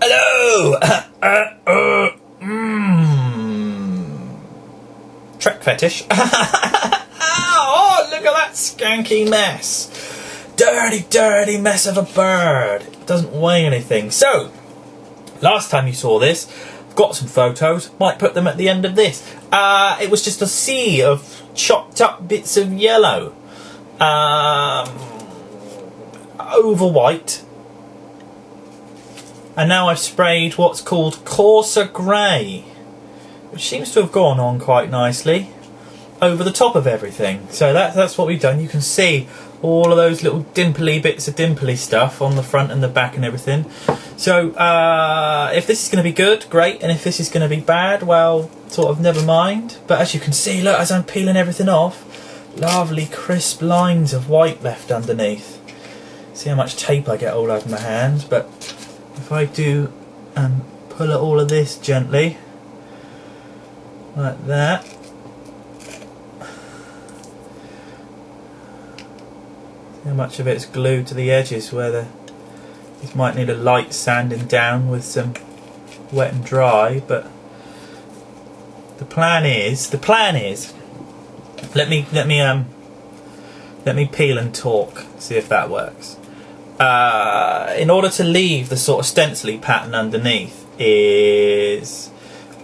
Hello! Trek fetish. Oh, look at that skanky mess. Dirty, dirty mess of a bird. It doesn't weigh anything. So, last time you saw this, I've got some photos. Might put them at the end of this. It was just a sea of chopped up bits of yellow. Over white. And now I've sprayed what's called coarser grey, which seems to have gone on quite nicely over the top of everything. So that's what we've done. You can see all of those little dimply bits of dimply stuff on the front and the back and everything. So if this is going to be good, great, and if this is going to be bad, well, sort of never mind. But as you can see, look, as I'm peeling everything off, lovely crisp lines of white left underneath. See how much tape I get all over my hands. But if I do pull at all of this gently, like that, see how much of it's glued to the edges where this might need a light sanding down with some wet and dry. But the plan is let me peel and talk, see if that works. In order to leave the sort of stencil-y pattern underneath, is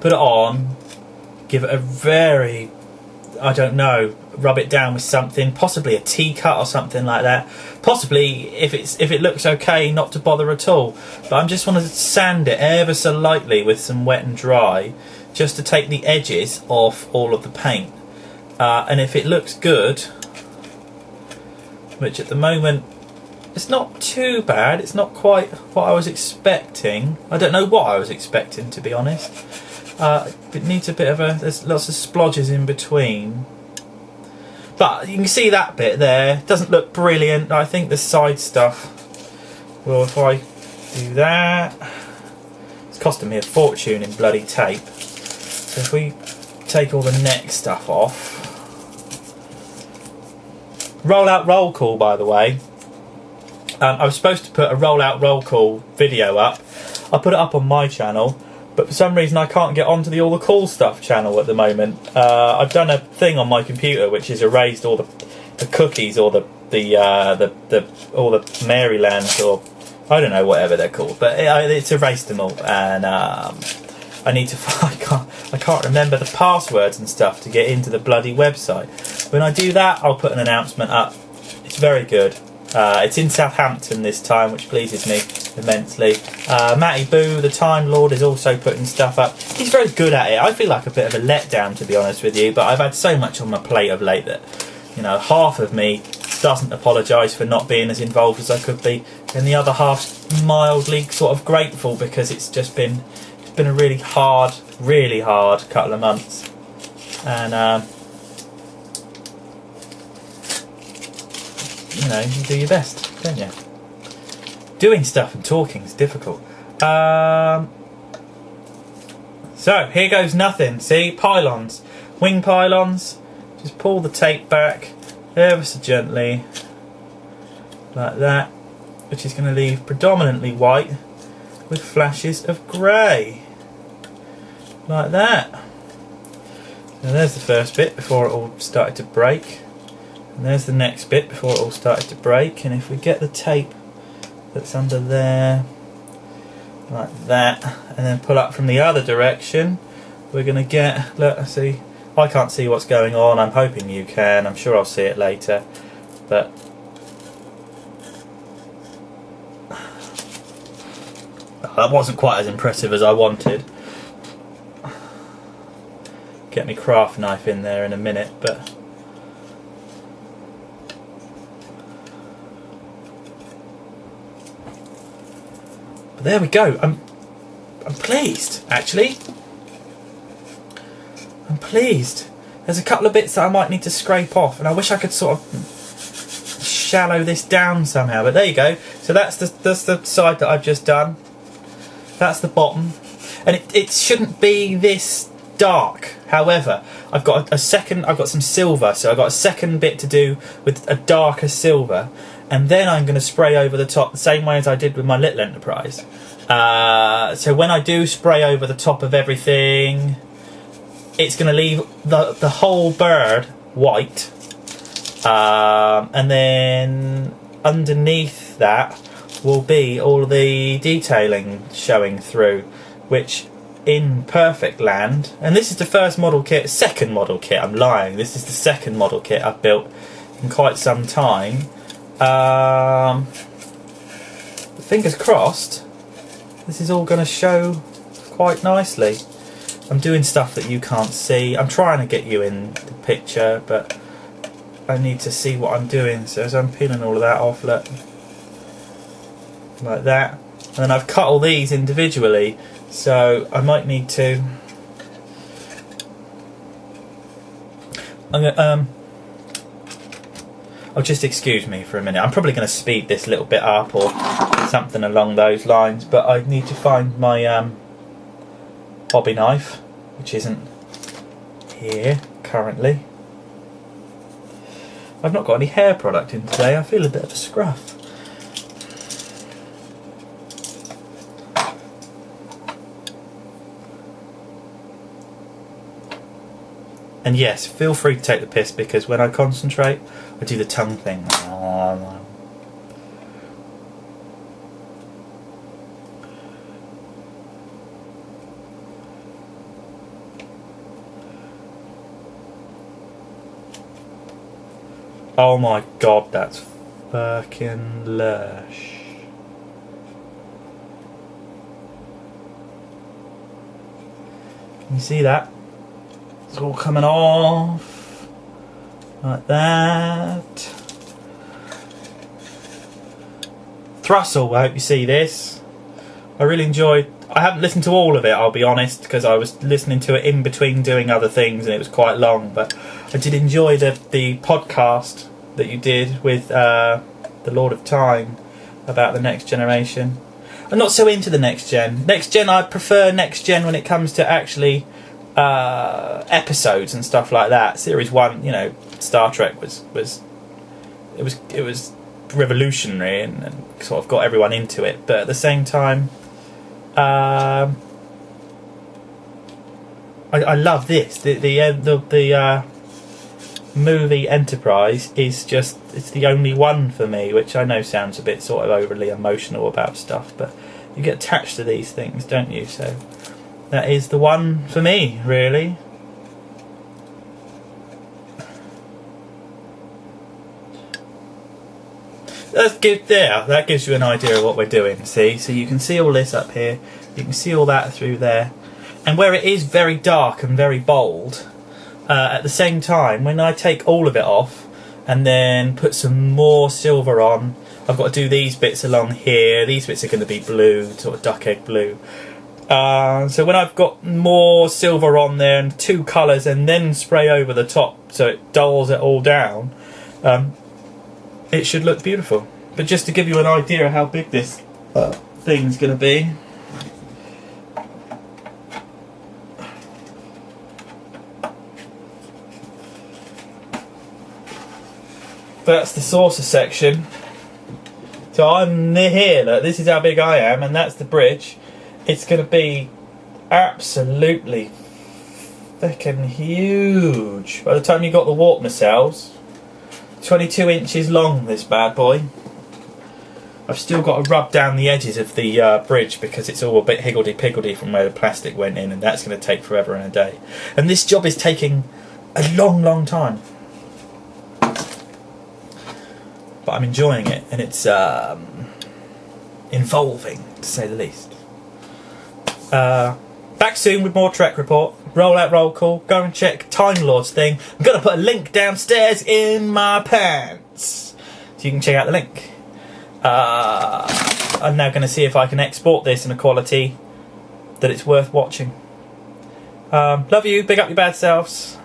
put it on, give it a very, I don't know, rub it down with something, possibly a tea cut or something like that. Possibly, if it looks okay, not to bother at all. But I just want to sand it ever so lightly with some wet and dry, just to take the edges off all of the paint. And if it looks good, which at the moment it's not too bad, it's not quite what I was expecting. I don't know what I was expecting, to be honest. It needs a bit of there's lots of splodges in between. But you can see that bit there, doesn't look brilliant. I think the side stuff, well, if I do that, it's costing me a fortune in bloody tape. So if we take all the neck stuff off. Roll out roll call, by the way. I was supposed to put a roll out roll call video up. I put it up on my channel, but for some reason I can't get onto the all the cool stuff channel at the moment. I've done a thing on my computer which has erased all the cookies or all the Marylands, or I don't know, whatever they're called, but it's erased them all, and I need to I can't remember the passwords and stuff to get into the bloody website. When I do that, I'll put an announcement up. It's very good. It's in Southampton this time, which pleases me immensely. Matty Boo, the Time Lord, is also putting stuff up. He's very good at it. I feel like a bit of a letdown, to be honest with you, but I've had so much on my plate of late that, you know, half of me doesn't apologise for not being as involved as I could be, and the other half's mildly sort of grateful because it's just been a really hard couple of months. And you know, you do your best, don't you? Doing stuff and talking is difficult. So here goes nothing. See, pylons, wing pylons. Just pull the tape back ever so gently, like that, which is going to leave predominantly white with flashes of grey, like that. And there's the first bit before it all started to break. And there's the next bit before it all started to break. And if we get the tape that's under there, like that, and then pull up from the other direction, we're going to get, look, see, I can't see what's going on. I'm hoping you can. I'm sure I'll see it later. But that wasn't quite as impressive as I wanted. Get my craft knife in there in a minute, but there we go. I'm pleased, actually. I'm pleased. There's a couple of bits that I might need to scrape off, and I wish I could sort of shallow this down somehow. But there you go. So that's the side that I've just done. That's the bottom, and it shouldn't be this dark. However, I've got a second. I've got some silver, so I've got a second bit to do with a darker silver. and then I'm going to spray over the top the same way as I did with my Little Enterprise. So when I do spray over the top of everything, it's going to leave the whole bird white, and then underneath that will be all the detailing showing through, which in perfect land, and this is the second model kit, I'm lying, this is the second model kit I've built in quite some time. Fingers crossed this is all going to show quite nicely. I'm doing stuff that you can't see. I'm trying to get you in the picture, but I need to see what I'm doing. So as I'm peeling all of that off, look, like that. And then I've cut all these individually, so I might need to. I'm gonna, oh, just excuse me for a minute. I'm probably going to speed this little bit up or something along those lines, but I need to find my hobby knife, which isn't here currently. I've not got any hair product in today. I feel a bit of a scruff. And yes, feel free to take the piss, because when I concentrate, I do the tongue thing. Oh my god, that's fucking lush. Can you see that? It's all coming off like that. Thrussell, I hope you see this. I really enjoyed. I haven't listened to all of it, I'll be honest, because I was listening to it in between doing other things and it was quite long, but I did enjoy the podcast that you did with the Lord of Time about the next generation. I'm not so into the next gen. Next gen, I prefer next gen when it comes to actually episodes and stuff like that. Series 1, you know, Star Trek was revolutionary and sort of got everyone into it, but at the same time, I love this. The movie Enterprise is just, it's the only one for me, which I know sounds a bit sort of overly emotional about stuff, but you get attached to these things, don't you? So that is the one for me, really. That's good there. That gives you an idea of what we're doing, see? So you can see all this up here, you can see all that through there. And where it is very dark and very bold, at the same time, when I take all of it off and then put some more silver on, I've got to do these bits along here. These bits are going to be blue, sort of duck egg blue. So when I've got more silver on there and two colours and then spray over the top so it dulls it all down, it should look beautiful. But just to give you an idea of how big this thing's going to be. That's the saucer section. So I'm near here, look, this is how big I am, and that's the bridge. It's going to be absolutely fucking huge. By the time you got the warp nacelles, 22 inches long, this bad boy. I've still got to rub down the edges of the bridge because it's all a bit higgledy-piggledy from where the plastic went in, and that's going to take forever and a day. And this job is taking a long, long time. But I'm enjoying it, and it's involving, to say the least. Back soon with more Trek Report. Roll out, roll call. Go and check Time Lord's thing. I'm going to put a link downstairs in my pants, so you can check out the link. I'm now going to see if I can export this in a quality that it's worth watching. Love you. Big up your bad selves.